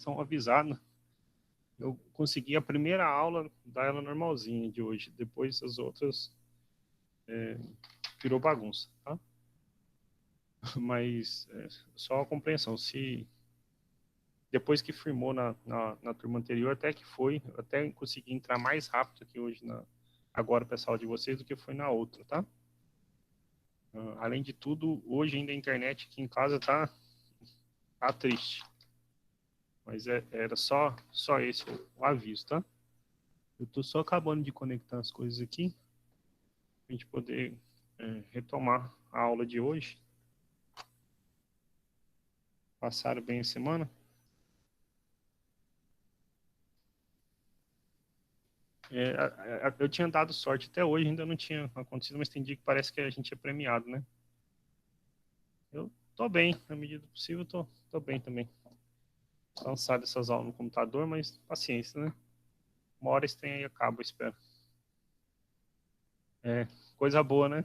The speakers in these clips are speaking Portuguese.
são avisados. Eu consegui a primeira aula dar ela normalzinha de hoje. Depois as outras virou bagunça, tá? Mas só a compreensão. Se depois que firmou na turma anterior, até que foi, até consegui entrar mais rápido aqui hoje agora para a sala de vocês do que foi na outra, tá? Além de tudo, hoje ainda a internet aqui em casa tá triste. Mas era só esse o aviso, tá? Eu tô só acabando de conectar as coisas aqui pra gente poder retomar a aula de hoje. Passaram bem a semana? Eu tinha dado sorte até hoje, ainda não tinha acontecido, mas tem dia que parece que a gente é premiado, né? Eu tô bem, na medida do possível, tô bem também. Cansado dessas aulas no computador, mas paciência, né? Uma hora esse trem aí acaba, eu espero. Coisa boa, né?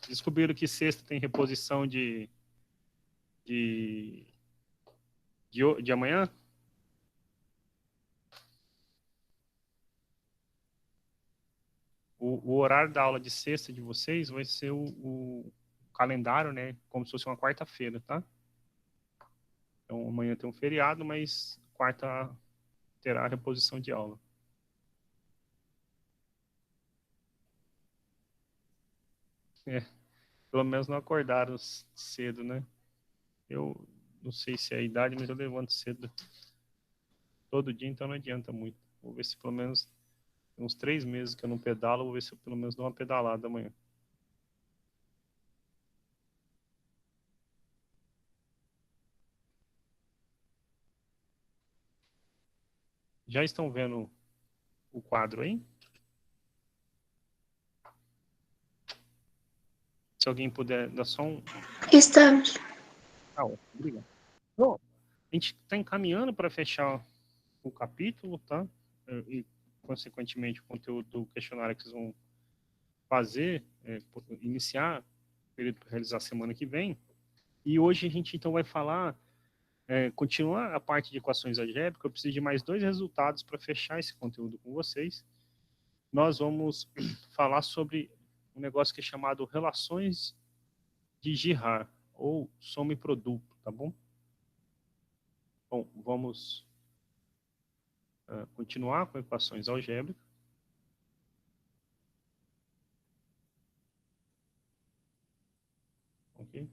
Descobriram que sexta tem reposição de, de amanhã? O horário da aula de sexta de vocês vai ser o calendário, né? Como se fosse uma quarta-feira, tá? Então amanhã tem um feriado, mas quarta terá a reposição de aula. Pelo menos não acordaram cedo, né? Eu não sei se é a idade, mas eu levanto cedo todo dia, então não adianta muito. Vou ver se pelo menos uns 3 meses que eu não pedalo, vou ver se eu pelo menos dou uma pedalada amanhã. Já estão vendo o quadro aí? Se alguém puder dar só um. Estamos. Obrigado. Bom, a gente está encaminhando para fechar o capítulo, tá? E, consequentemente, o conteúdo do questionário que vocês vão fazer, iniciar, o período para realizar semana que vem. E hoje a gente, então, vai falar, continuar a parte de equações algébricas. Eu preciso de mais 2 resultados para fechar esse conteúdo com vocês. Nós vamos falar sobre um negócio que é chamado relações de Girard, ou soma e produto, tá bom? Bom, vamos continuar com equações algébricas. Ok?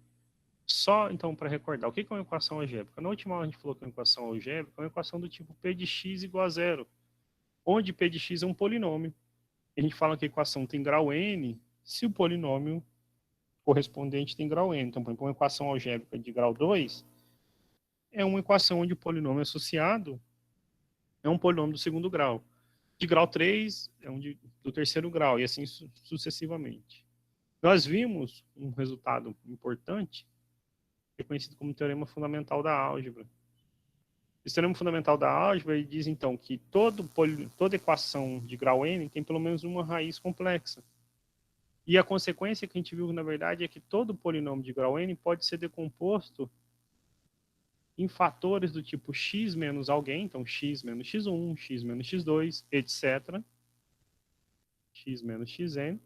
Só, então, para recordar, o que é uma equação algébrica? Na última aula a gente falou que uma equação algébrica é uma equação do tipo P de x igual a zero, onde P de x é um polinômio. A gente fala que a equação tem grau n se o polinômio correspondente tem grau n. Então, por exemplo, uma equação algébrica de grau 2 é uma equação onde o polinômio associado é um polinômio do segundo grau. De grau 3 é um do terceiro grau, e assim sucessivamente. Nós vimos um resultado importante, que é conhecido como teorema fundamental da álgebra. Esse teorema fundamental da álgebra ele diz, então, que toda equação de grau n tem pelo menos uma raiz complexa. E a consequência que a gente viu, na verdade, é que todo polinômio de grau n pode ser decomposto em fatores do tipo x menos alguém, então x menos x1, x menos x2, etc. x menos xn,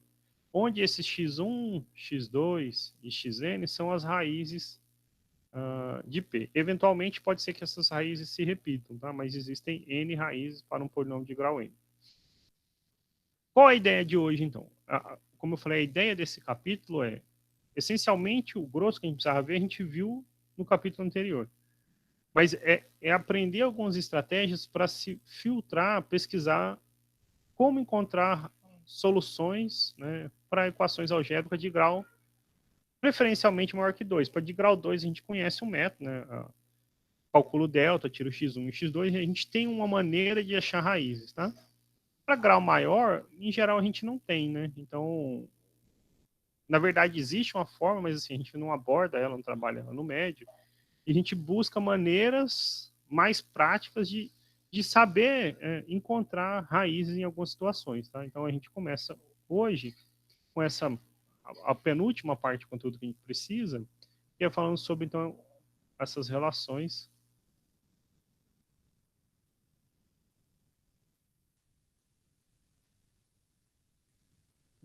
onde esses x1, x2 e xn são as raízes de P. Eventualmente, pode ser que essas raízes se repitam, tá? Mas existem N raízes para um polinômio de grau N. Qual a ideia de hoje, então? Como eu falei, a ideia desse capítulo é, essencialmente, o grosso que a gente precisava ver, a gente viu no capítulo anterior. Mas é aprender algumas estratégias para se filtrar, pesquisar como encontrar soluções, né, para equações algébricas de grau preferencialmente maior que 2. Para de grau 2 a gente conhece o método, né? Calculo delta, tiro x1 e x2, e a gente tem uma maneira de achar raízes, tá? Para grau maior, em geral a gente não tem, né? Então, na verdade existe uma forma, mas assim, a gente não aborda ela, não trabalha ela no médio, e a gente busca maneiras mais práticas de saber encontrar raízes em algumas situações, tá? Então a gente começa hoje com a penúltima parte do conteúdo que a gente precisa, que é falando sobre, então, essas relações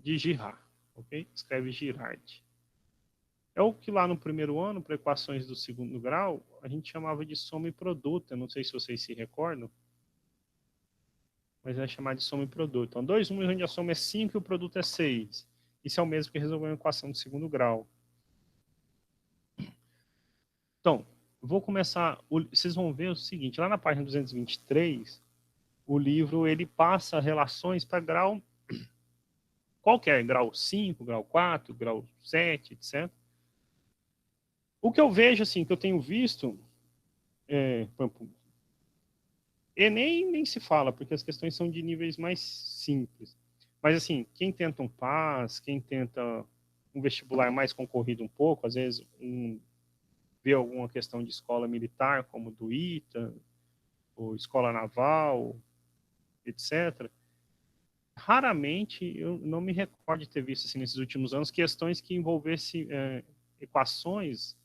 de Girard, ok? Escreve Girard. É o que lá no primeiro ano, para equações do segundo grau, a gente chamava de soma e produto. Eu não sei se vocês se recordam, mas é chamado de soma e produto. Então, dois números onde a soma é 5 e o produto é 6. Isso é o mesmo que resolver uma equação do segundo grau. Então, vou começar. Vocês vão ver o seguinte: lá na página 223, o livro ele passa relações para grau qualquer, grau 5, grau 4, grau 7, etc. O que eu vejo, assim, que eu tenho visto, e nem se fala, porque as questões são de níveis mais simples. Mas, assim, quem tenta um PAS, quem tenta um vestibular mais concorrido um pouco, às vezes vê alguma questão de escola militar, como do ITA, ou escola naval, etc. Raramente, eu não me recordo de ter visto, assim, nesses últimos anos, questões que envolvessem equações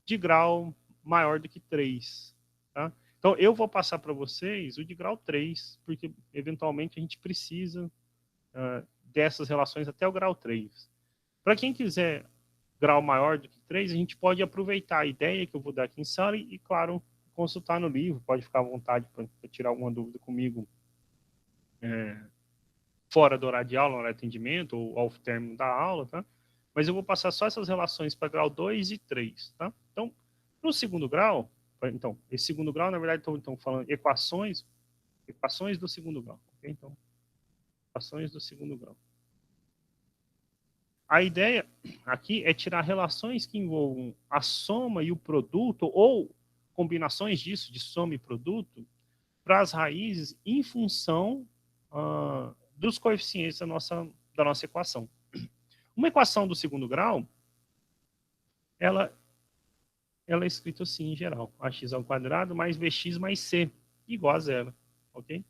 de grau maior do que 3, tá? Então, eu vou passar para vocês o de grau 3, porque eventualmente a gente precisa dessas relações até o grau 3. Para quem quiser grau maior do que 3, a gente pode aproveitar a ideia que eu vou dar aqui em sala e claro, consultar no livro, pode ficar à vontade para tirar alguma dúvida comigo fora do horário de aula, no horário de atendimento ou ao término da aula, tá? Mas eu vou passar só essas relações para grau 2 e 3, tá? Então, no segundo grau, então, esse segundo grau, na verdade, estou falando equações do segundo grau, ok? Então, equações do segundo grau. A ideia aqui é tirar relações que envolvam a soma e o produto, ou combinações disso, de soma e produto, para as raízes em função dos coeficientes da nossa equação. Uma equação do segundo grau, ela é escrita assim em geral. Ax ao quadrado mais bx mais c, igual a zero. Ok?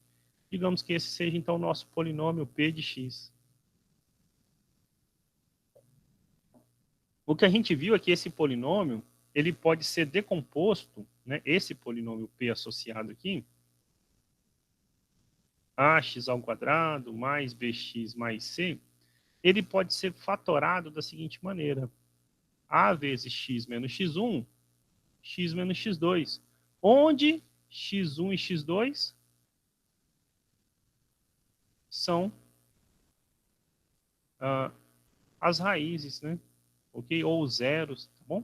Digamos que esse seja, então, o nosso polinômio p de x. O que a gente viu é que esse polinômio ele pode ser decomposto, né, esse polinômio p associado aqui, ax ao quadrado mais bx mais c, ele pode ser fatorado da seguinte maneira: a vezes x menos x1, x menos x2, onde x1 e x2 são as raízes, né? Ok? Ou os zeros, tá bom?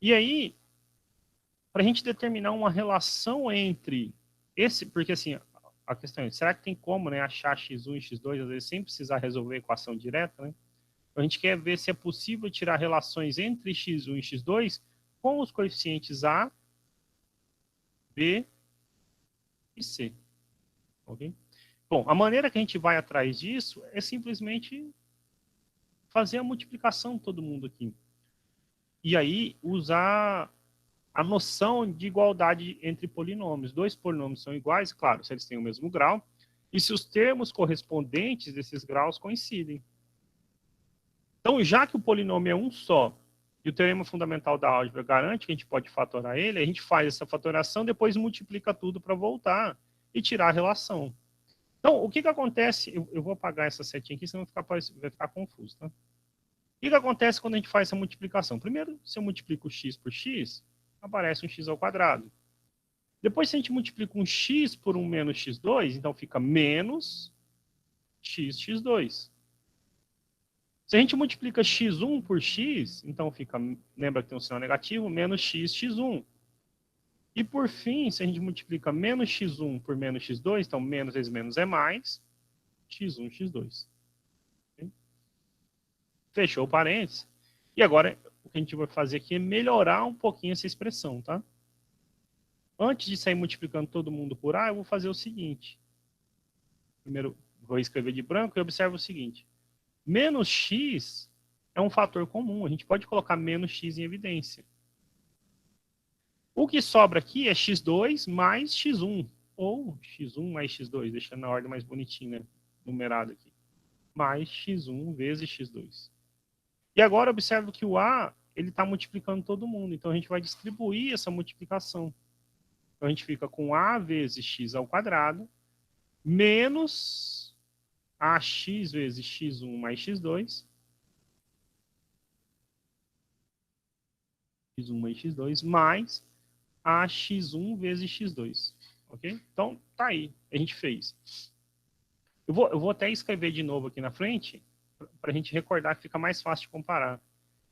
E aí, para a gente determinar uma relação entre esse, porque assim, a questão é, será que tem como, né, achar x1 e x2, às vezes, sem precisar resolver a equação direta, né? Então, a gente quer ver se é possível tirar relações entre x1 e x2 com os coeficientes a, b e c, ok? Bom, a maneira que a gente vai atrás disso é simplesmente fazer a multiplicação de todo mundo aqui. E aí, usar a noção de igualdade entre polinômios. Dois polinômios são iguais, claro, se eles têm o mesmo grau, e se os termos correspondentes desses graus coincidem. Então, já que o polinômio é um só, e o teorema fundamental da álgebra garante que a gente pode fatorar ele, a gente faz essa fatoração, depois multiplica tudo para voltar e tirar a relação. Então, o que acontece? Eu vou apagar essa setinha aqui, senão vai ficar confuso. Tá? O que acontece quando a gente faz essa multiplicação? Primeiro, se eu multiplico x por x, aparece um x ao quadrado. Depois, se a gente multiplica um x por um menos x2, então fica menos x2. Se a gente multiplica x1 por x, então fica, lembra que tem um sinal negativo, menos x1. E por fim, se a gente multiplica menos x1 por menos x2, então menos vezes menos é mais, x1, x2. Okay? Fechou o parênteses. E agora, o que a gente vai fazer aqui é melhorar um pouquinho essa expressão, tá? Antes de sair multiplicando todo mundo por A, eu vou fazer o seguinte. Primeiro, vou escrever de branco e observa o seguinte. Menos x é um fator comum. A gente pode colocar menos x em evidência. O que sobra aqui é x2 mais x1. Ou x1 mais x2, deixando na ordem mais bonitinha, né? Numerado aqui. Mais x1 vezes x2. E agora observa que o A ele está multiplicando todo mundo. Então a gente vai distribuir essa multiplicação. Então a gente fica com A vezes x ao quadrado menos AX vezes x1 mais x2. X1 mais x2 mais AX1 vezes x2. Ok? Então, tá aí. A gente fez. Eu vou até escrever de novo aqui na frente, para a gente recordar que fica mais fácil de comparar.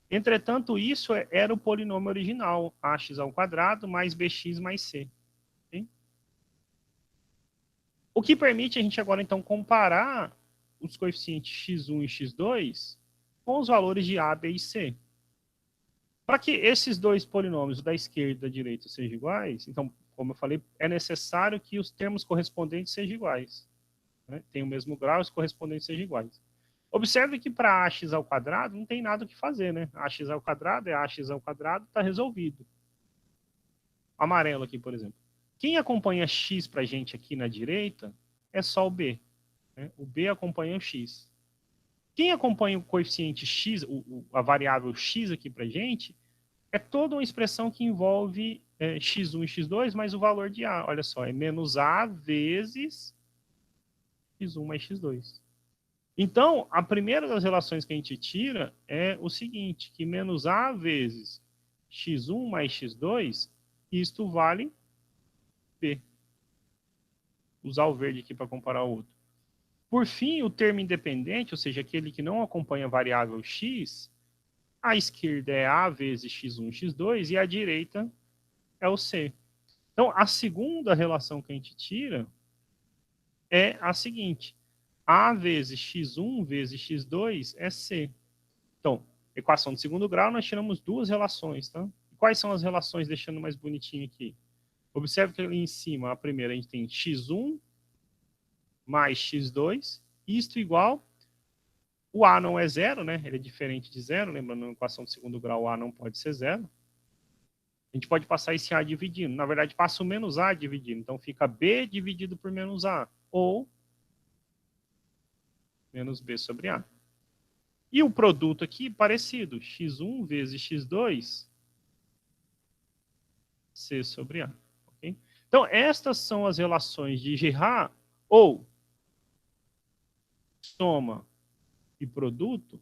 Entretanto, isso era o polinômio original, ax ao quadrado mais bx mais c. Okay? O que permite a gente agora, então, comparar os coeficientes x1 e x2 com os valores de a, b e c. Para que esses dois polinômios, o da esquerda e da direita, sejam iguais, então, como eu falei, é necessário que os termos correspondentes sejam iguais. Né? Tem o mesmo grau, os correspondentes sejam iguais. Observe que para ax ao quadrado não tem nada o que fazer, né? Ax ao quadrado é ax ao quadrado, está resolvido. Amarelo aqui, por exemplo. Quem acompanha x para a gente aqui na direita é só o b. Né? O b acompanha o x. Quem acompanha o coeficiente x, a variável x aqui para a gente, é toda uma expressão que envolve x1 e x2, mais o valor de a. Olha só, é menos a vezes x1 mais x2. Então, a primeira das relações que a gente tira é o seguinte, que menos a vezes x1 mais x2, isto vale b. Usar o verde aqui para comparar o outro. Por fim, o termo independente, ou seja, aquele que não acompanha a variável x, a esquerda é a vezes x1, x2 e a direita é o c. Então, a segunda relação que a gente tira é a seguinte: a vezes x1 vezes x2 é c. Então, equação de segundo grau, nós tiramos duas relações, tá? Quais são as relações, deixando mais bonitinho aqui? Observe que ali em cima, a primeira, a gente tem x1 mais x2, isto igual, o a não é zero, né? Ele é diferente de zero, lembrando, na equação de segundo grau, o a não pode ser zero. A gente pode passar esse a dividindo. Na verdade, passa o menos a dividindo. Então, fica b dividido por menos a, ou menos b sobre a. E o produto aqui, parecido, x1 vezes x2, c sobre a. Okay? Então, estas são as relações de Girard, ou soma e produto,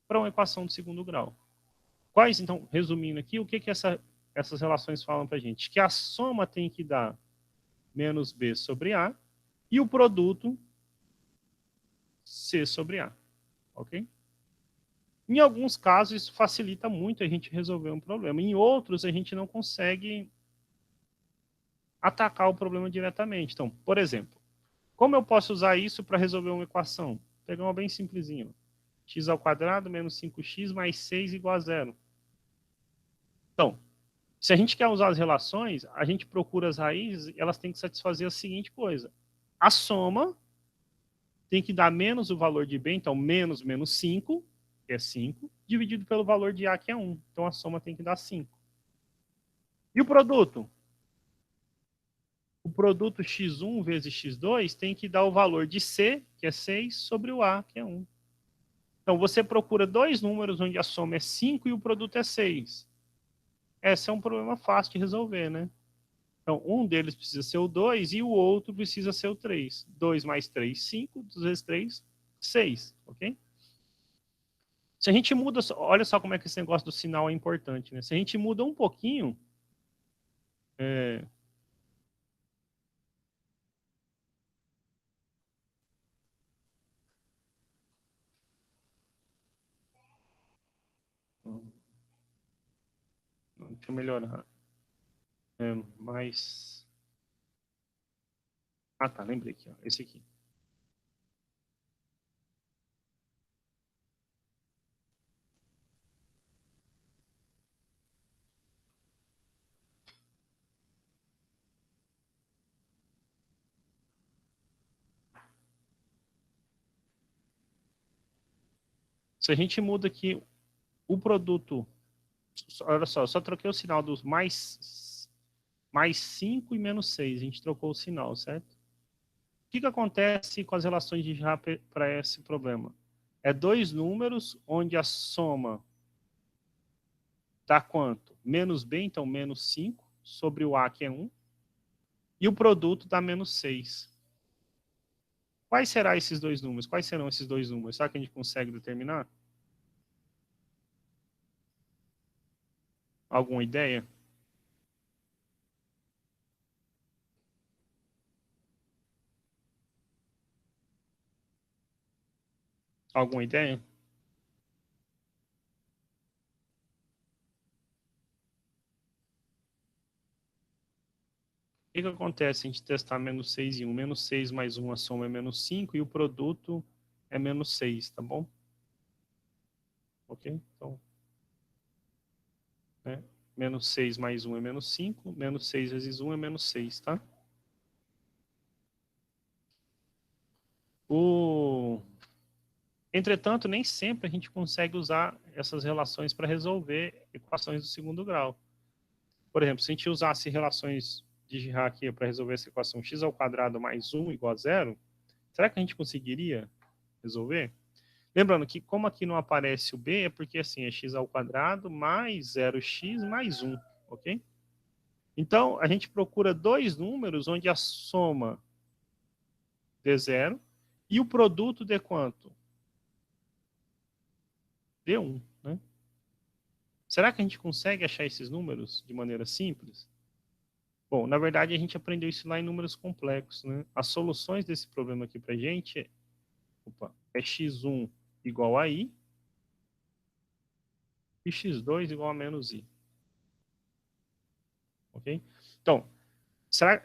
para uma equação de segundo grau. Quais, então, resumindo aqui, o que, que essas relações falam para a gente? Que a soma tem que dar menos b sobre a, e o produto, c sobre a. Ok? Em alguns casos, isso facilita muito a gente resolver um problema. Em outros, a gente não consegue atacar o problema diretamente. Então, por exemplo, como eu posso usar isso para resolver uma equação? Vou pegar uma bem simplesinha. X ao quadrado menos 5x mais 6 igual a zero. Então, se a gente quer usar as relações, a gente procura as raízes e elas têm que satisfazer a seguinte coisa. A soma tem que dar menos o valor de b, então menos menos 5, que é 5, dividido pelo valor de a, que é 1. Então a soma tem que dar 5. E o produto? O produto x1 vezes x2 tem que dar o valor de c, que é 6, sobre o a, que é 1. Então, você procura dois números onde a soma é 5 e o produto é 6. Esse é um problema fácil de resolver, né? Então, um deles precisa ser o 2 e o outro precisa ser o 3. 2 mais 3, 5. 2 vezes 3, 6. Ok? Se a gente muda... Olha só como é que esse negócio do sinal é importante, né? Se a gente muda um pouquinho... É... Deixa eu melhorar. Mais... Ah, tá. Lembrei aqui. Ó. Esse aqui. Se a gente muda aqui o produto... Olha só, eu só troquei o sinal dos mais 5 e menos 6. A gente trocou o sinal, certo? O que acontece com as relações de Girard para esse problema? É dois números onde a soma dá quanto? Menos b, então menos 5, sobre o a, que é 1, e o produto dá menos 6. Quais serão esses dois números? Quais serão esses dois números? Será que a gente consegue determinar? Alguma ideia? Alguma ideia? O que acontece se a gente testar menos 6 e 1? Menos 6 mais 1, a soma é menos 5 e o produto é menos 6, tá bom? Ok? Então, né? Menos 6 mais 1 é menos 5, menos 6 vezes 1 é menos 6, tá? O... Entretanto, nem sempre a gente consegue usar essas relações para resolver equações do segundo grau. Por exemplo, se a gente usasse relações de Dirac para resolver essa equação x ao quadrado mais 1 igual a zero, será que a gente conseguiria resolver? Lembrando que como aqui não aparece o b, é porque assim, é x ao quadrado mais 0x mais 1, ok? Então, a gente procura dois números onde a soma dê zero e o produto dê quanto? Dê 1, né? Será que a gente consegue achar esses números de maneira simples? Bom, na verdade, a gente aprendeu isso lá em números complexos, né? As soluções desse problema aqui para a gente é x1 igual a i e x2 igual a menos i. Ok? Então,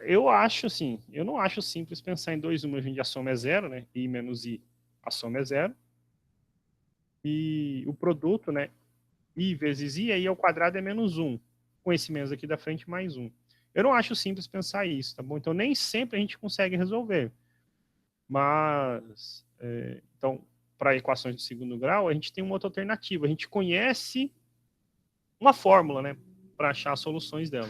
eu acho assim, eu não acho simples pensar em dois números onde a soma é zero, né? I menos i, a soma é zero. E o produto, né? I vezes i, aí ao quadrado é menos 1. Com esse menos aqui da frente, mais 1. Eu não acho simples pensar isso, tá bom? Então, nem sempre a gente consegue resolver. Mas, então, para equações de segundo grau, a gente tem uma outra alternativa. A gente conhece uma fórmula, né? Para achar as soluções dela.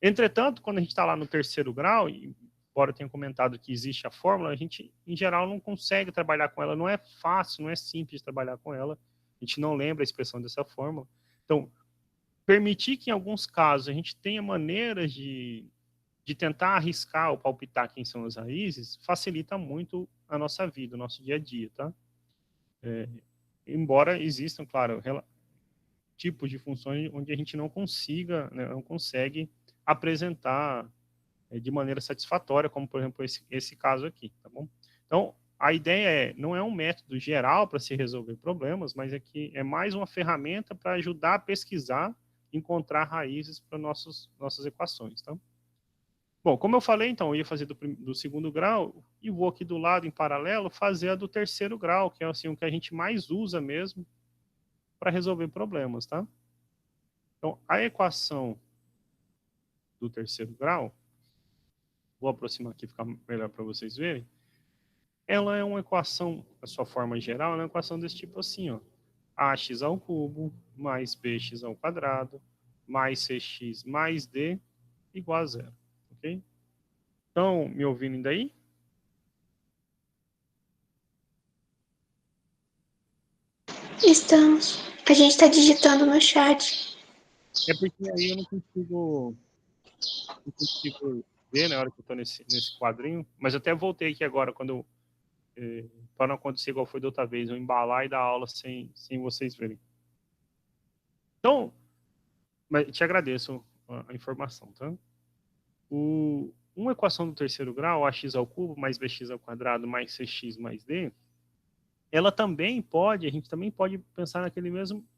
Entretanto, quando a gente está lá no terceiro grau, embora eu tenha comentado que existe a fórmula, a gente, em geral, não consegue trabalhar com ela. Não é fácil, não é simples trabalhar com ela. A gente não lembra a expressão dessa fórmula. Então, permitir que, em alguns casos, a gente tenha maneiras de tentar arriscar ou palpitar quem são as raízes, facilita muito a nossa vida, o nosso dia a dia, tá? Embora existam, claro, tipos de funções onde a gente não consiga, né, não consegue apresentar de maneira satisfatória, como por exemplo esse caso aqui, tá bom? Então, a ideia não é um método geral para se resolver problemas, mas é que é mais uma ferramenta para ajudar a pesquisar, encontrar raízes para nossas equações, tá? Bom, como eu falei, então, eu ia fazer do segundo grau e vou aqui do lado, em paralelo, fazer a do terceiro grau, que é assim, o que a gente mais usa mesmo para resolver problemas, tá? Então, a equação do terceiro grau, vou aproximar aqui, ficar melhor para vocês verem, ela é uma equação, a sua forma geral, é uma equação desse tipo assim, ó. Ax ao cubo mais bx ao quadrado mais cx mais d igual a zero, ok? Então, me ouvindo ainda aí? Estamos. A gente está digitando no chat. É porque aí eu não consigo ver na hora que eu estou nesse quadrinho, mas eu até voltei aqui agora, para não acontecer igual foi da outra vez, eu embalar e dar aula sem vocês verem. Então, mas te agradeço a informação, tá? Uma equação do terceiro grau, ax ao cubo mais bx ao quadrado mais cx mais d, a gente também pode pensar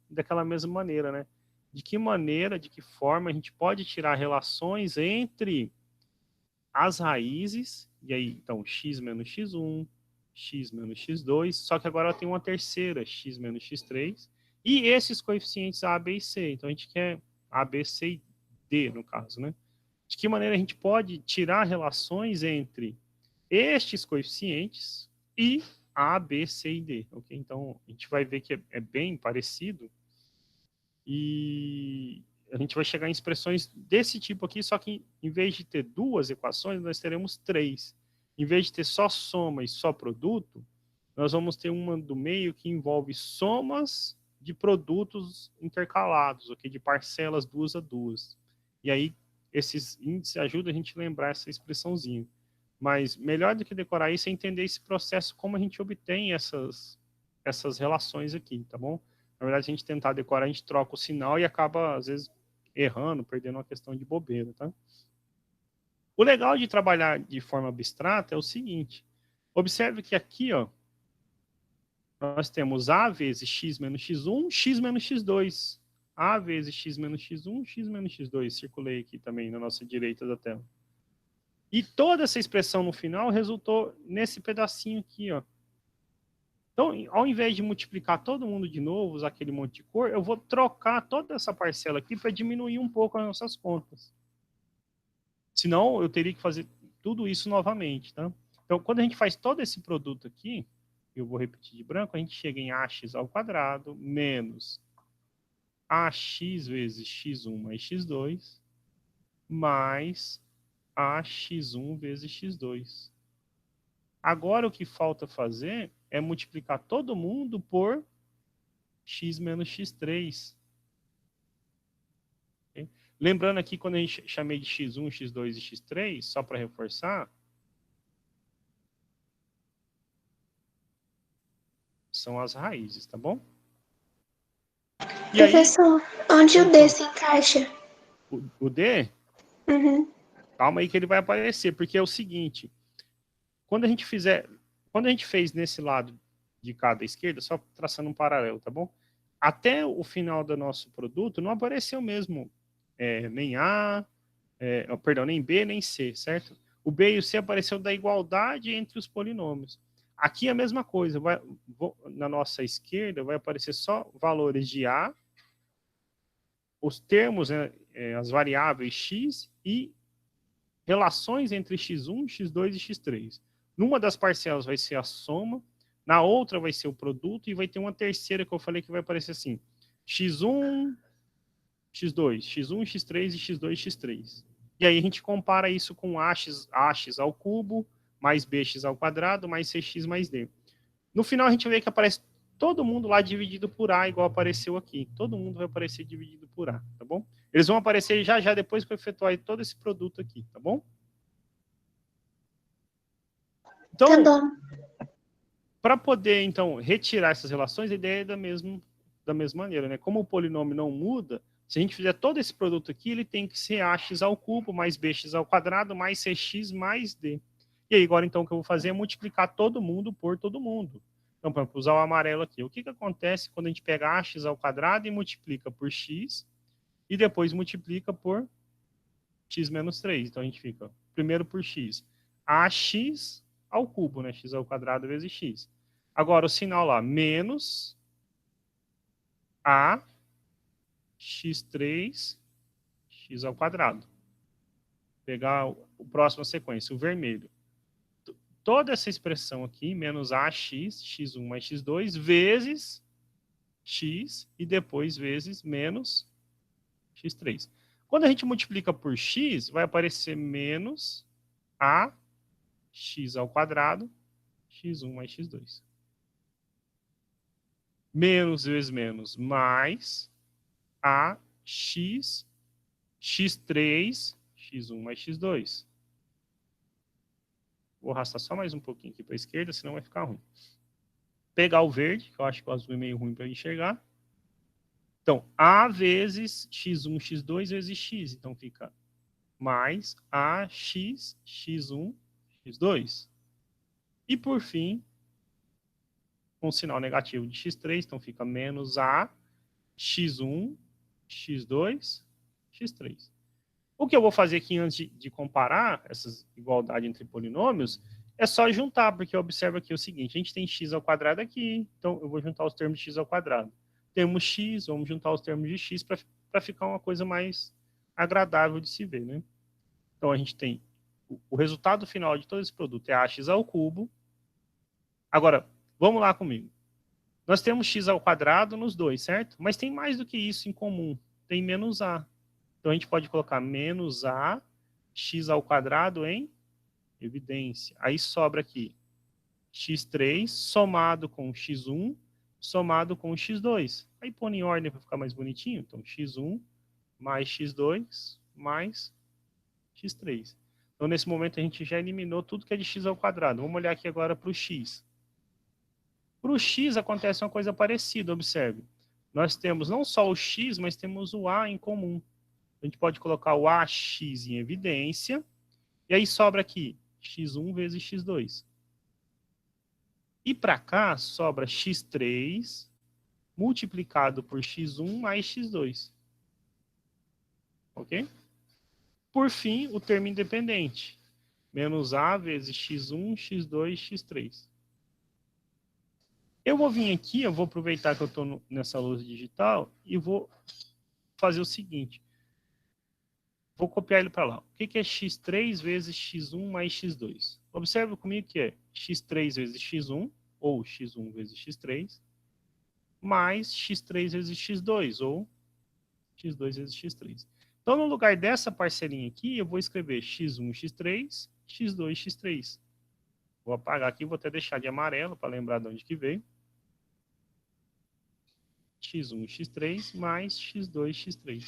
daquela mesma maneira, né? De que maneira, de que forma a gente pode tirar relações entre as raízes, e aí, então, x menos x1, x menos x2, só que agora tem uma terceira, x menos x3, e esses coeficientes a, b e c. Então, a gente quer a, b, c e d, no caso, né? De que maneira a gente pode tirar relações entre estes coeficientes e a, b, c e d, ok? Então, a gente vai ver que é bem parecido, e a gente vai chegar em expressões desse tipo aqui, só que em vez de ter duas equações, nós teremos três. Em vez de ter só soma e só produto, nós vamos ter uma do meio que envolve somas de produtos intercalados, ok? De parcelas duas a duas. E aí, esses índices ajudam a gente a lembrar essa expressãozinha. Mas melhor do que decorar isso é entender esse processo, como a gente obtém essas relações aqui, tá bom? Na verdade, se a gente tentar decorar, a gente troca o sinal e acaba, às vezes, errando, perdendo uma questão de bobeira, tá? O legal de trabalhar de forma abstrata é o seguinte. Observe que aqui, ó, nós temos A vezes x menos x1, x menos x2. A vezes x menos x1, x menos x2. Circulei aqui também na nossa direita da tela. E toda essa expressão no final resultou nesse pedacinho aqui, ó. Então, ao invés de multiplicar todo mundo de novo, usar aquele monte de cor, eu vou trocar toda essa parcela aqui para diminuir um pouco as nossas contas. Senão, eu teria que fazer tudo isso novamente, tá? Então, quando a gente faz todo esse produto aqui, eu vou repetir de branco, a gente chega em ax ao quadrado menos ax vezes x1 mais x2 mais ax1 vezes x2. Agora, o que falta fazer é multiplicar todo mundo por x menos x3. Okay? Lembrando aqui, quando a gente chamei de x1, x2 e x3, só para reforçar, são as raízes, tá bom? E Professor, aí, onde o opa, D se encaixa? o D, Uhum. calma aí que ele vai aparecer, porque é o seguinte, quando a gente fez nesse lado de cada esquerda, só traçando um paralelo, tá bom? Até o final do nosso produto, não apareceu mesmo nem A, perdão, nem B, nem C, certo? O B e o C apareceu da igualdade entre os polinômios. Aqui é a mesma coisa, na nossa esquerda vai aparecer só valores de A, os termos, né, as variáveis x e relações entre x1, x2 e x3. Numa das parcelas vai ser a soma, na outra vai ser o produto e vai ter uma terceira que eu falei que vai aparecer assim, x1, x2, x1, x3 e x2, x3. E aí a gente compara isso com ax ao cubo, mais bx ao quadrado, mais cx mais d. No final a gente vê que aparece todo mundo lá dividido por A, igual apareceu aqui. Todo mundo vai aparecer dividido por A, tá bom? Eles vão aparecer já depois que eu efetuar todo esse produto aqui, tá bom? Tá Então, bom. para poder, então, retirar essas relações, a ideia é da mesma maneira, né? Como o polinômio não muda, se a gente fizer todo esse produto aqui, ele tem que ser ax ao cubo, mais bx ao quadrado, mais cx, mais d. E aí, agora, então, o que eu vou fazer é multiplicar todo mundo por todo mundo. Então, para usar o amarelo aqui, o que acontece quando a gente pega ax ao quadrado e multiplica por x, e depois multiplica por x menos 3. Então, a gente fica, primeiro por x, ax ao cubo, né? X ao quadrado vezes x. Agora, o sinal lá, menos a x3 x ao quadrado. Pegar o próximo sequência, o vermelho. Toda essa expressão aqui, menos ax, x1 mais x2, vezes x, e depois vezes menos x3. Quando a gente multiplica por x, vai aparecer menos a x ao quadrado, x1 mais x2. Menos vezes menos, mais a x, x3, x1 mais x2. Vou arrastar só mais um pouquinho aqui para a esquerda, senão vai ficar ruim. Pegar o verde, que eu acho que o azul é meio ruim para enxergar. Então, a vezes x1, x2 vezes x. Então, fica mais ax, x1, x2. E, por fim, com sinal negativo de x3, então fica menos a x1, x2, x3. O que eu vou fazer aqui antes de comparar essas igualdades entre polinômios é só juntar, porque observa aqui o seguinte, a gente tem x ao quadrado aqui, então eu vou juntar os termos de x ao quadrado. Temos x, vamos juntar os termos de x para ficar uma coisa mais agradável de se ver, né? Então a gente tem o resultado final de todo esse produto é ax ao cubo. Agora, vamos lá comigo. Nós temos x ao quadrado nos dois, certo? Mas tem mais do que isso em comum. Tem menos a. Então, a gente pode colocar menos a x ao quadrado em evidência. Aí sobra aqui x3 somado com x1 somado com x2. Aí põe em ordem para ficar mais bonitinho. Então, x1 mais x2 mais x3. Então, nesse momento, a gente já eliminou tudo que é de x ao quadrado. Vamos olhar aqui agora para o x. Para o x acontece uma coisa parecida, observe. Nós temos não só o x, mas temos o a em comum. A gente pode colocar o ax em evidência, e aí sobra aqui x1 vezes x2. E para cá sobra x3 multiplicado por x1 mais x2. Ok? Por fim, o termo independente. Menos a vezes x1, x2, x3. Eu vou vir aqui, eu vou aproveitar que eu estou nessa lousa digital e vou fazer o seguinte. Vou copiar ele para lá. O que é x3 vezes x1 mais x2? Observe comigo que é x3 vezes x1, ou x1 vezes x3, mais x3 vezes x2, ou x2 vezes x3. Então, no lugar dessa parcelinha aqui, eu vou escrever x1, x3, x2, x3. Vou apagar aqui, vou até deixar de amarelo para lembrar de onde que veio. x1, x3 mais x2, x3.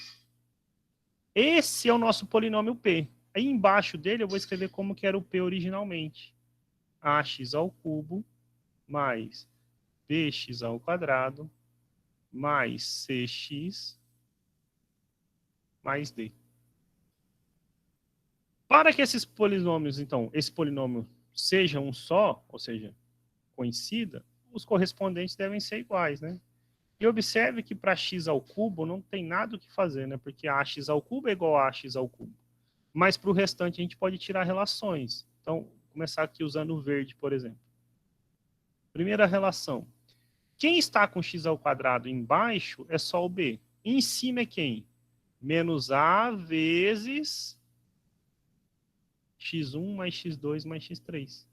Esse é o nosso polinômio P. Aí embaixo dele eu vou escrever como que era o P originalmente. Ax ao cubo mais bx ao quadrado mais cx mais d. Para que esses polinômios, então, esse polinômio seja um só, ou seja, coincida, os correspondentes devem ser iguais, né? E observe que para x ao cubo não tem nada o que fazer, né? Porque ax ao cubo é igual a ax ao cubo. Mas para o restante a gente pode tirar relações. Então, vou começar aqui usando o verde, por exemplo. Primeira relação. Quem está com x ao quadrado embaixo é só o b. E em cima é quem? Menos a vezes x1 mais x2 mais x3.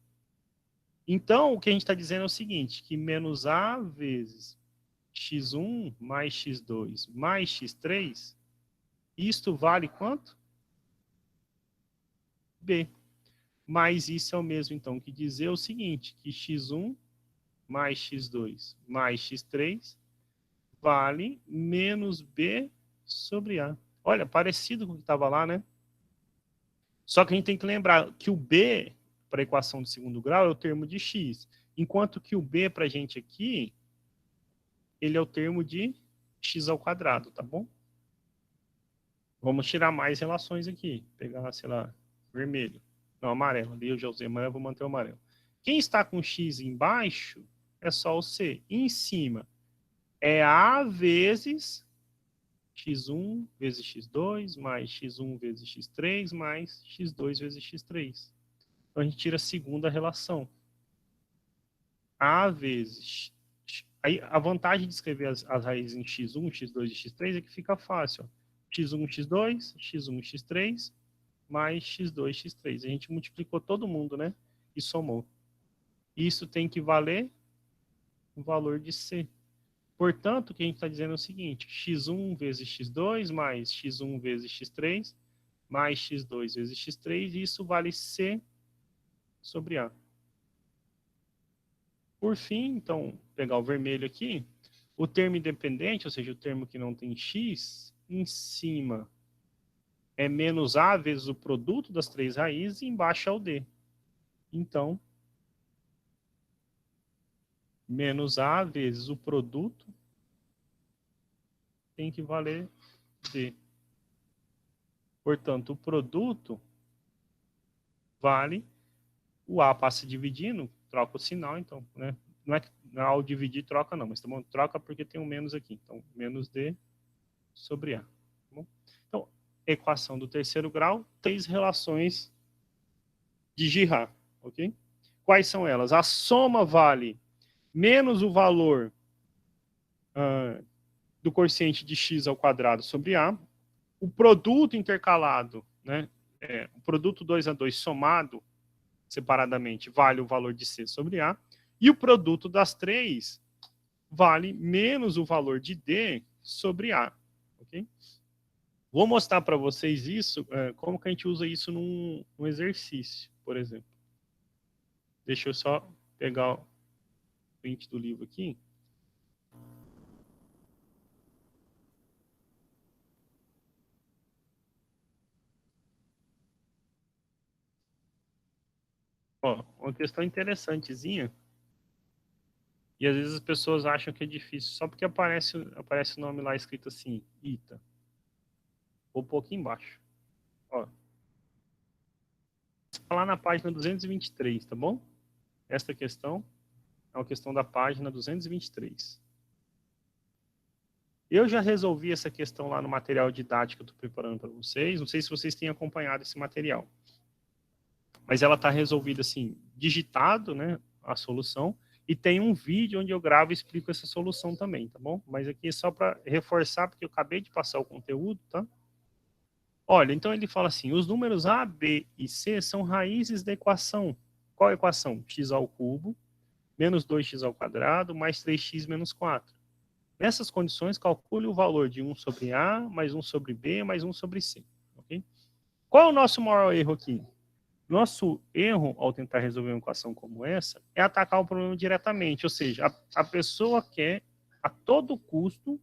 Então, o que a gente está dizendo é o seguinte, que menos a vezes x1 mais x2 mais x3, isto vale quanto? B. Mas isso é o mesmo, então, que dizer o seguinte, que x1 mais x2 mais x3 vale menos b sobre a. Olha, parecido com o que estava lá, né? Só que a gente tem que lembrar que o b, para a equação de segundo grau, é o termo de x. Enquanto que o b, para a gente aqui, ele é o termo de x ao quadrado, tá bom? Vamos tirar mais relações aqui. Pegar, sei lá, vermelho. Não, amarelo. Ali eu já usei amarelo, vou manter o amarelo. Quem está com x embaixo é só o c. E em cima é a vezes x1 vezes x2 mais x1 vezes x3 mais x2 vezes x3. Então a gente tira a segunda relação. A vezes... Aí, a vantagem de escrever as raízes em x1, x2 e x3 é que fica fácil. Ó. x1, x2, x1, x3, mais x2, x3. A gente multiplicou todo mundo, né? E somou. Isso tem que valer o valor de C. Portanto, o que a gente está dizendo é o seguinte, x1 vezes x2 mais x1 vezes x3 mais x2 vezes x3, e isso vale C sobre A. Por fim, então, pegar o vermelho aqui, o termo independente, ou seja, o termo que não tem x, em cima é menos A vezes o produto das três raízes e embaixo é o D. Então, menos A vezes o produto tem que valer D. Portanto, o produto vale, o A passa dividindo, troca o sinal, então, né? Não é ao dividir troca não, mas tá bom? Troca porque tem um menos aqui. Então, menos D sobre A. Tá bom? Então, equação do terceiro grau, três relações de Girard, ok? Quais são elas? A soma vale menos o valor do quociente de x ao quadrado sobre A, o produto intercalado, né? O produto 2 a 2 somado separadamente vale o valor de C sobre A, e o produto das três vale menos o valor de D sobre A. Ok? Vou mostrar para vocês isso, como que a gente usa isso num exercício, por exemplo. Deixa eu só pegar o print do livro aqui. Ó, uma questão interessantezinha. E às vezes as pessoas acham que é difícil só porque aparece o nome lá escrito assim, ITA. Vou pôr aqui embaixo. Ó, está lá na página 223, tá bom? Esta questão é uma questão da página 223. Eu já resolvi essa questão lá no material didático que eu estou preparando para vocês. Não sei se vocês têm acompanhado esse material. Mas ela está resolvida assim, digitado, né, a solução. E tem um vídeo onde eu gravo e explico essa solução também, tá bom? Mas aqui é só para reforçar, porque eu acabei de passar o conteúdo, tá? Olha, então ele fala assim, os números A, B e C são raízes da equação. Qual a equação? X ao cubo, menos 2x ao quadrado, mais 3x menos 4. Nessas condições, calcule o valor de 1 sobre A, mais 1 sobre B, mais 1 sobre C. Okay? Qual é o nosso maior erro aqui? Nosso erro, ao tentar resolver uma equação como essa, é atacar o problema diretamente. Ou seja, a pessoa quer, a todo custo,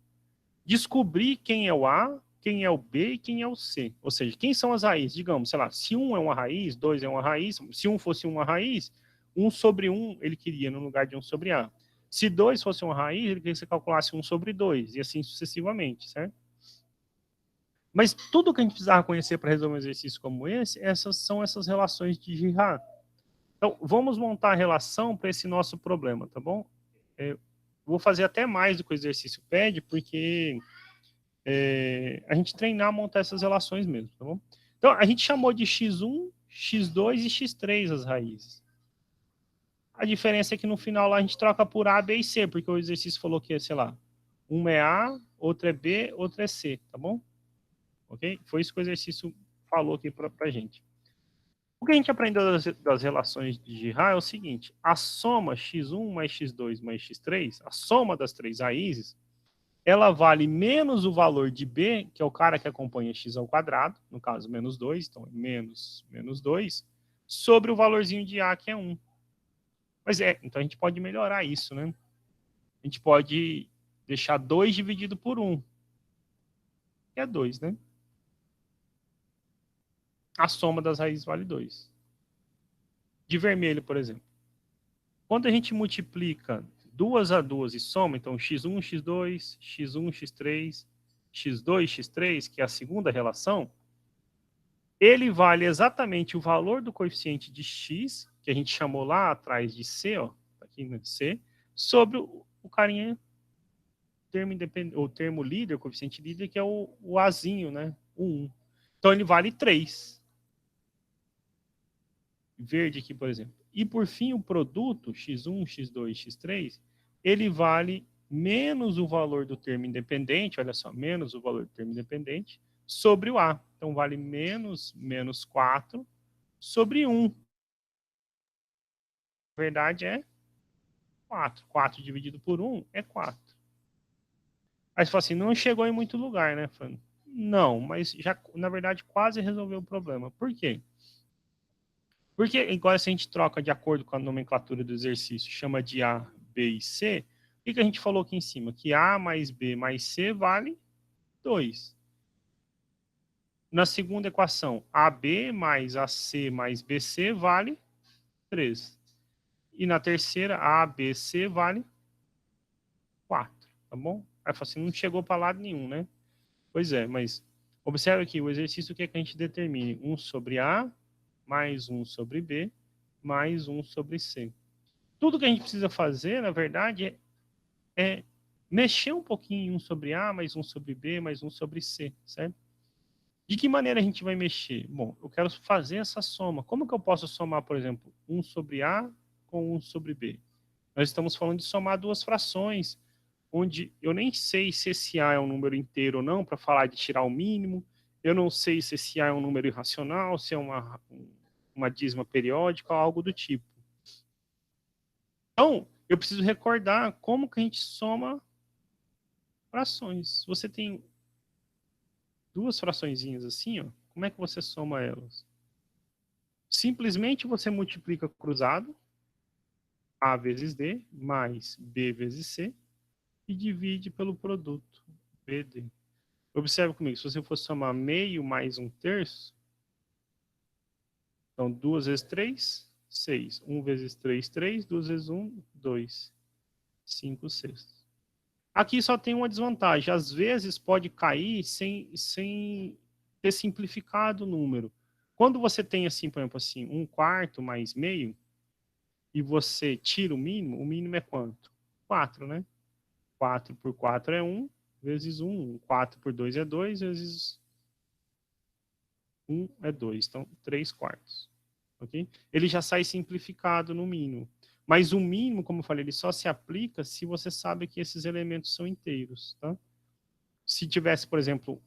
descobrir quem é o A, quem é o B e quem é o C. Ou seja, quem são as raízes? Digamos, sei lá, se 1 é uma raiz, 2 é uma raiz, se 1 fosse uma raiz, 1 sobre 1 ele queria no lugar de 1 sobre A. Se 2 fosse uma raiz, ele queria que você calculasse 1 sobre 2, e assim sucessivamente, certo? Mas tudo que a gente precisava conhecer para resolver um exercício como esse, são essas relações de Girard. Então, vamos montar a relação para esse nosso problema, tá bom? Vou fazer até mais do que o exercício pede, porque a gente treinar a montar essas relações mesmo, tá bom? Então, a gente chamou de x1, x2 e x3 as raízes. A diferença é que no final lá a gente troca por A, B e C, porque o exercício falou que, sei lá, uma é A, outra é B, outra é C, tá bom? Ok? Foi isso que o exercício falou aqui para a gente. O que a gente aprendeu das relações de Girard é o seguinte, a soma x1 mais x2 mais x3, a soma das três raízes, ela vale menos o valor de B, que é o cara que acompanha x ao quadrado, no caso menos 2, então menos 2, sobre o valorzinho de A, que é 1. Mas então a gente pode melhorar isso, né? A gente pode deixar 2 dividido por 1, que é 2, né? A soma das raízes vale 2. De vermelho, por exemplo. Quando a gente multiplica 2 a 2 e soma, então x1, x2, x1, x3, x2, x3, que é a segunda relação, ele vale exatamente o valor do coeficiente de x, que a gente chamou lá atrás de C, ó, aqui no C, sobre o carinha termo independente, o termo líder, o coeficiente líder, que é o Azinho, né? O 1. Então ele vale 3. Verde aqui, por exemplo. E por fim, o produto x1, x2, x3, ele vale menos o valor do termo independente, olha só, menos o valor do termo independente, sobre o A. Então vale menos 4 sobre 1. Na verdade é 4. 4 dividido por 1 é 4. Aí você fala assim, não chegou em muito lugar, né, Fran? Não, mas já, na verdade, quase resolveu o problema. Por quê? Porque, igual se a gente troca de acordo com a nomenclatura do exercício, chama de A, B e C, o que a gente falou aqui em cima? Que A mais B mais C vale 2. Na segunda equação, AB mais AC mais BC vale 3. E na terceira, ABC vale 4, tá bom? Aí fala assim, não chegou para lado nenhum, né? Pois é, mas observe aqui, o exercício que a gente determine 1 sobre A, mais 1 sobre B, mais 1 sobre C. Tudo que a gente precisa fazer, na verdade, é mexer um pouquinho em 1 sobre A, mais 1 sobre B, mais 1 sobre C, certo? De que maneira a gente vai mexer? Bom, eu quero fazer essa soma. Como que eu posso somar, por exemplo, 1 sobre A com 1 sobre B? Nós estamos falando de somar duas frações, onde eu nem sei se esse A é um número inteiro ou não, para falar de tirar o mínimo. Eu não sei se esse A é um número irracional, se é uma dízima periódica ou algo do tipo. Então, eu preciso recordar como que a gente soma frações. Se você tem duas fraçõezinhas assim, ó, como é que você soma elas? Simplesmente você multiplica cruzado, A vezes D, mais B vezes C, e divide pelo produto, BD. Observe comigo, se você for somar meio mais 1/3, então 2 vezes 3, 6. 1 vezes 3, 3. 2 vezes 1, 2. 5 sextos. Aqui só tem uma desvantagem. Às vezes pode cair sem ter simplificado o número. Quando você tem, assim, por exemplo, assim, 1/4 mais meio, e você tira o mínimo é quanto? 4, né? 4 por 4 é 1, vezes 1. 4 por 2 é 2, vezes 1 é 2. Então, 3/4. Ok? Ele já sai simplificado no mínimo. Mas o mínimo, como eu falei, ele só se aplica se você sabe que esses elementos são inteiros. Tá? Se tivesse, por exemplo,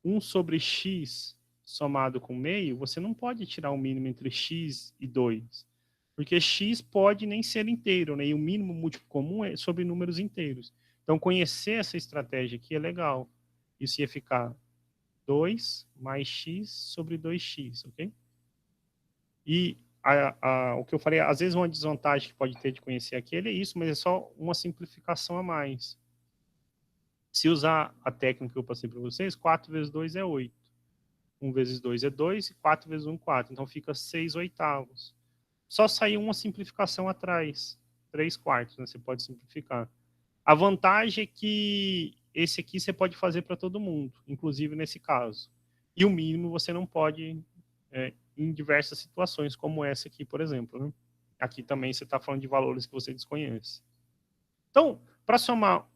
1 sobre x somado com meio, você não pode tirar o mínimo entre x e 2. Porque x pode nem ser inteiro, né? E o mínimo múltiplo comum é sobre números inteiros. Então, conhecer essa estratégia aqui é legal. Isso ia ficar 2 mais x sobre 2x, ok? E o que eu falei, às vezes uma desvantagem que pode ter de conhecer aquele é isso, mas é só uma simplificação a mais. Se usar a técnica que eu passei para vocês, 4 vezes 2 é 8. 1 vezes 2 é 2 e 4 vezes 1, 4. Então fica 6 oitavos. Só saiu uma simplificação atrás. 3/4, né? Você pode simplificar. A vantagem é que esse aqui você pode fazer para todo mundo, inclusive nesse caso. E o mínimo você não pode em diversas situações, como essa aqui, por exemplo. Né? Aqui também você está falando de valores que você desconhece. Então, para somar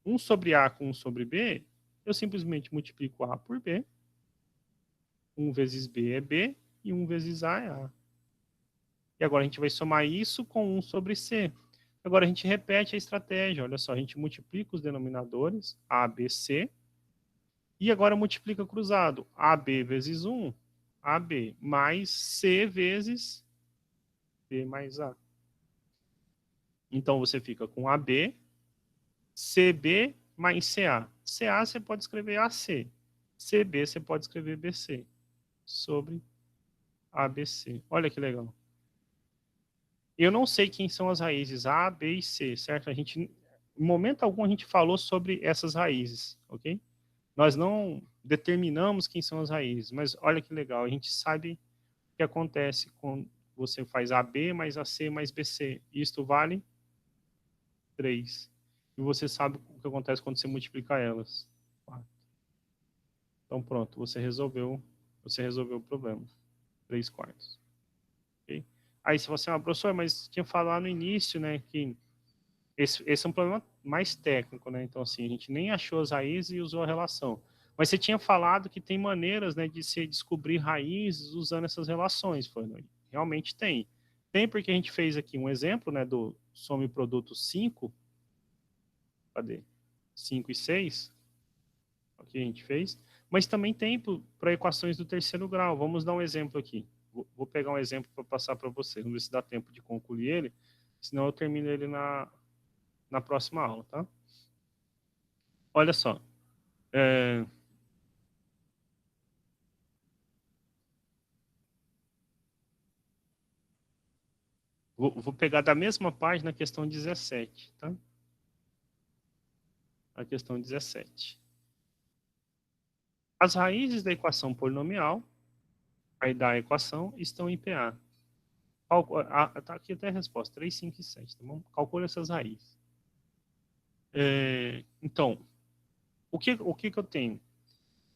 1 sobre A com 1 sobre B, eu simplesmente multiplico A por B. 1 vezes B é B e 1 vezes A é A. E agora a gente vai somar isso com 1 sobre C. Agora a gente repete a estratégia. Olha só, a gente multiplica os denominadores, A, B, C. E agora multiplica cruzado. AB vezes 1, AB, mais C vezes B mais A. Então você fica com AB, CB mais CA. CA você pode escrever AC. CB você pode escrever BC. Sobre ABC. Olha que legal. Eu não sei quem são as raízes A, B e C, certo? A gente, em momento algum, a gente falou sobre essas raízes, ok? Nós não determinamos quem são as raízes, mas olha que legal, a gente sabe o que acontece quando você faz AB mais AC mais BC. Isto vale 3. E você sabe o que acontece quando você multiplica elas. 4. Então pronto, você resolveu o problema. 3/4. Okay? Aí se você é uma professora, mas tinha falado no início, né, que esse é um problema mais técnico, né? Então, assim, a gente nem achou as raízes e usou a relação. Mas você tinha falado que tem maneiras, né, de se descobrir raízes usando essas relações. Foi, realmente tem. Tem porque a gente fez aqui um exemplo, né, do some produto 5. Cadê? 5 e 6. Ok, a gente fez. Mas também tem para equações do terceiro grau. Vamos dar um exemplo aqui. Vou pegar um exemplo para passar para vocês. Vamos ver se dá tempo de concluir ele. Senão eu termino ele na próxima aula, tá? Olha só. Vou pegar da mesma página a questão 17, tá? A questão 17. As raízes da equação polinomial, aí da equação, estão em PA. Tá aqui até a resposta, 3, 5 e 7, tá bom? Calcule essas raízes. Então, o que eu tenho?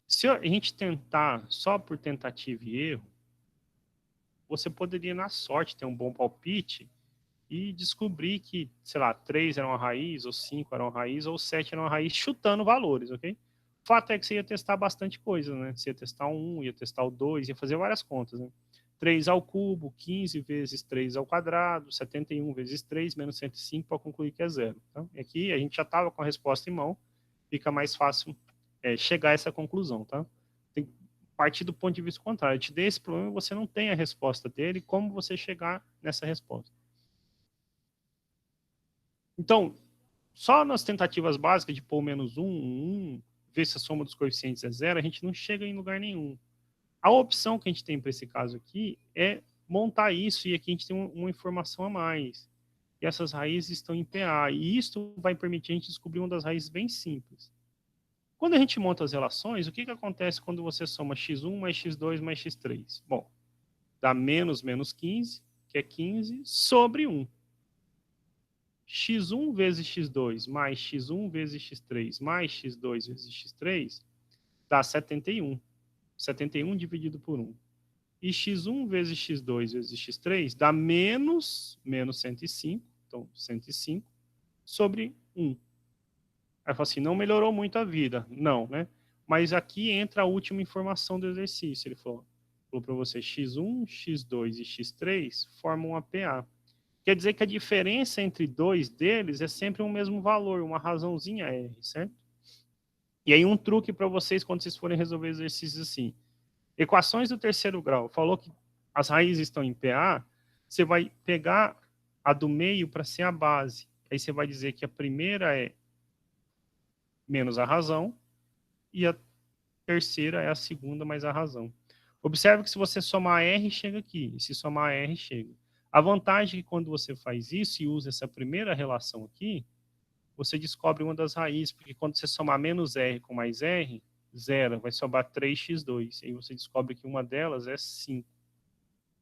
Se a gente tentar só por tentativa e erro, você poderia, na sorte, ter um bom palpite e descobrir que, sei lá, 3 era uma raiz, ou 5 era uma raiz, ou 7 era uma raiz, chutando valores, ok? O fato é que você ia testar bastante coisa, né? Você ia testar o 1, ia testar o 2, ia fazer várias contas, né? 3 ao cubo, 15 vezes 3 ao quadrado, 71 vezes 3, menos 105, para concluir que é zero. Tá? E aqui a gente já estava com a resposta em mão, fica mais fácil chegar a essa conclusão, tá? Tem que partir do ponto de vista contrário. Eu te dei esse problema e você não tem a resposta dele, como você chegar nessa resposta? Então, só nas tentativas básicas de pôr menos 1, ver se a soma dos coeficientes é zero, a gente não chega em lugar nenhum. A opção que a gente tem para esse caso aqui é montar isso, e aqui a gente tem uma informação a mais. E essas raízes estão em PA, e isso vai permitir a gente descobrir uma das raízes bem simples. Quando a gente monta as relações, o que acontece quando você soma x1 mais x2 mais x3? Bom, dá menos 15, que é 15, sobre 1. x1 vezes x2 mais x1 vezes x3 mais x2 vezes x3 dá 71. 71 dividido por 1. E x1 vezes x2 vezes x3 dá menos 105. Então, 105 sobre 1. Aí fala assim, não melhorou muito a vida. Não, né? Mas aqui entra a última informação do exercício. Ele falou para você, x1, x2 e x3 formam uma PA. Quer dizer que a diferença entre dois deles é sempre o mesmo valor, uma razãozinha R, certo? E aí um truque para vocês quando vocês forem resolver exercícios assim. Equações do terceiro grau. Falou que as raízes estão em PA, você vai pegar a do meio para ser a base. Aí você vai dizer que a primeira é menos a razão e a terceira é a segunda mais a razão. Observe que se você somar R, chega aqui. E se somar R, chega. A vantagem é que quando você faz isso e usa essa primeira relação aqui, você descobre uma das raízes, porque quando você somar menos R com mais R, zero, vai sobrar 3x2. E aí você descobre que uma delas é 5.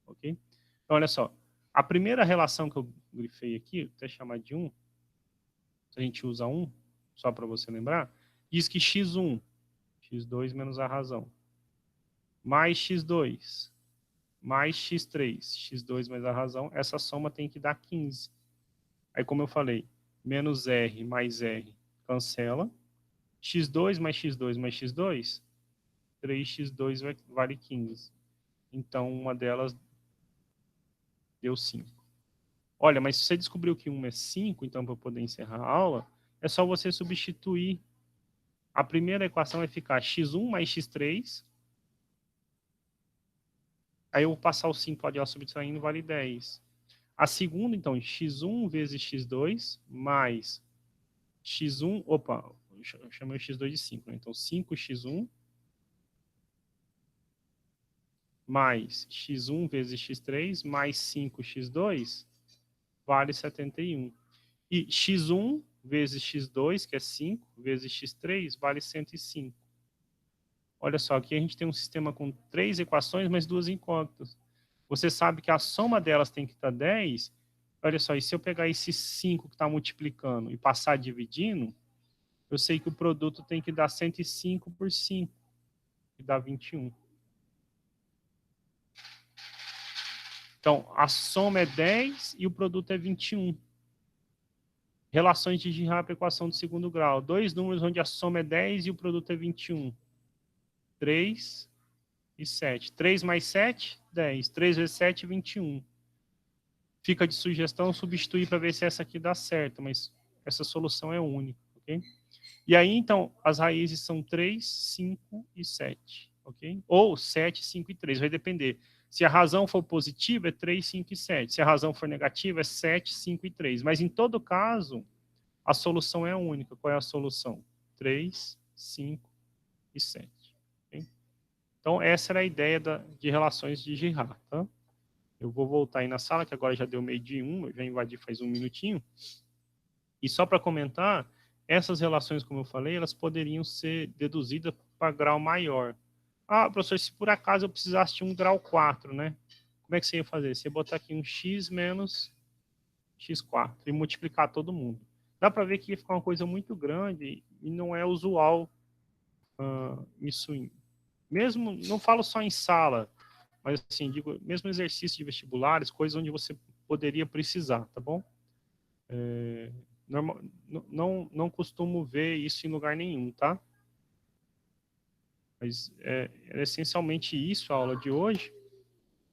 Ok? Então, olha só. A primeira relação que eu grifei aqui, vou até chamar de 1, se a gente usa 1, só para você lembrar, diz que x1, x2 menos a razão, mais x2, mais x3, x2 mais a razão, essa soma tem que dar 15. Aí, como eu falei, menos R mais R cancela. x2 mais x2 mais x2, 3x2 vale 15. Então, uma delas deu 5. Olha, mas se você descobriu que 1 é 5, então, para poder encerrar a aula, é só você substituir. A primeira equação vai ficar x1 mais x3. Aí eu vou passar o 5 lá subtraindo, vale 10. A segunda, então, x1 vezes x2 mais x1... Opa, eu chamei o x2 de 5, né? Então, 5x1 mais x1 vezes x3 mais 5x2 vale 71. E x1 vezes x2, que é 5, vezes x3, vale 105. Olha só, aqui a gente tem um sistema com 3 equações, mas 2 incógnitas. Você sabe que a soma delas tem que estar 10. Olha só, e se eu pegar esse 5 que está multiplicando e passar dividindo, eu sei que o produto tem que dar 105 por 5, que dá 21. Então, a soma é 10 e o produto é 21. Relações de Girard para a equação do segundo grau. Dois números onde a soma é 10 e o produto é 21. 3 e 7. 3 mais 7, 10. 3 vezes 7, 21. Fica de sugestão substituir para ver se essa aqui dá certo, mas essa solução é única, ok? E aí, então, as raízes são 3, 5 e 7, ok? Ou 7, 5 e 3, vai depender. Se a razão for positiva, é 3, 5 e 7. Se a razão for negativa, é 7, 5 e 3. Mas, em todo caso, a solução é única. Qual é a solução? 3, 5 e 7. Okay? Então, essa era a ideia de relações de Girard. Tá? Eu vou voltar aí na sala, que agora já deu meio de 1, eu já invadi faz um minutinho. E só para comentar, essas relações, como eu falei, elas poderiam ser deduzidas para grau maior. Ah, professor, se por acaso eu precisasse de um grau 4, né? Como é que você ia fazer? Você ia botar aqui um x menos x4 e multiplicar todo mundo. Dá para ver que ia ficar uma coisa muito grande e não é usual isso. Mesmo, não falo só em sala, mas assim, digo, mesmo exercício de vestibulares, coisas onde você poderia precisar, tá bom? Normal, não costumo ver isso em lugar nenhum, tá? Mas é essencialmente isso a aula de hoje.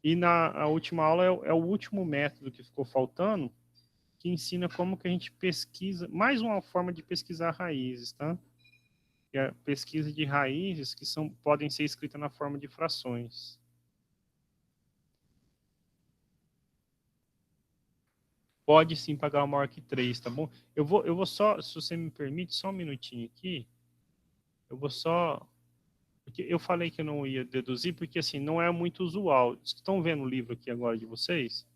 E a última aula é o último método que ficou faltando, que ensina como que a gente pesquisa, mais uma forma de pesquisar raízes, tá? Que é a pesquisa de raízes que podem ser escritas na forma de frações. Pode sim pagar maior que 3, tá bom? Eu vou só, se você me permite, só um minutinho aqui. Eu vou só... Porque eu falei que eu não ia deduzir, porque assim, não é muito usual. Estão vendo o livro aqui agora de vocês?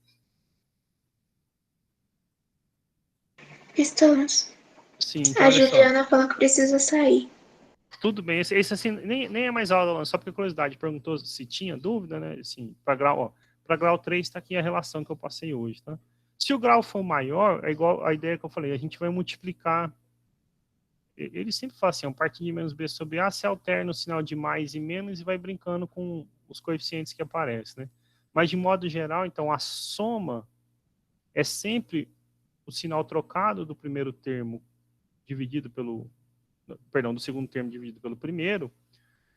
Estamos. Sim, então A olha só. Juliana falou que precisa sair. Tudo bem, esse assim, nem é mais aula, só porque curiosidade, perguntou se tinha dúvida, né? Assim, para grau, ó, Para grau 3 está aqui a relação que eu passei hoje, tá? Se o grau for maior, é igual a ideia que eu falei, a gente vai multiplicar. Ele sempre fala assim, um partido de menos b sobre a, se alterna o sinal de mais e menos e vai brincando com os coeficientes que aparecem, né? Mas, de modo geral, então, a soma é sempre o sinal trocado do primeiro termo dividido pelo... Perdão, do segundo termo dividido pelo primeiro.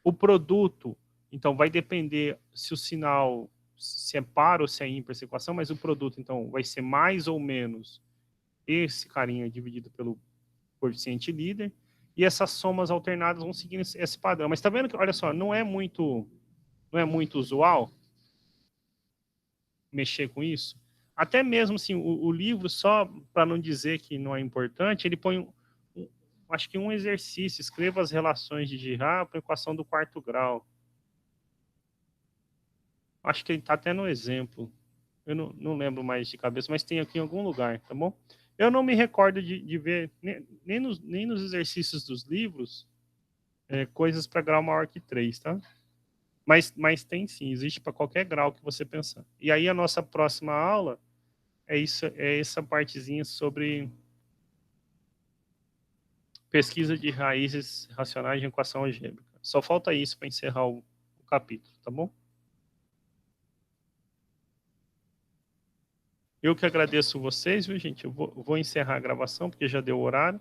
O produto, então, vai depender se o sinal se é par ou se é ímpar essa equação, mas o produto, então, vai ser mais ou menos esse carinha dividido pelo coeficiente líder, e essas somas alternadas vão seguindo esse padrão. Mas tá vendo que, olha só, não é muito usual mexer com isso? Até mesmo assim, o livro, só para não dizer que não é importante, ele põe, acho que um exercício, escreva as relações de Girard para a equação do quarto grau. Acho que ele está até no exemplo. Eu não lembro mais de cabeça, mas tem aqui em algum lugar, tá bom? Eu não me recordo de ver, nem nos exercícios dos livros, coisas para grau maior que 3, tá? Mas tem sim, existe para qualquer grau que você pensar. E aí a nossa próxima aula é essa partezinha sobre pesquisa de raízes racionais de equação algébrica. Só falta isso para encerrar o capítulo, tá bom? Eu que agradeço vocês, viu, gente? Eu vou encerrar a gravação, porque já deu o horário.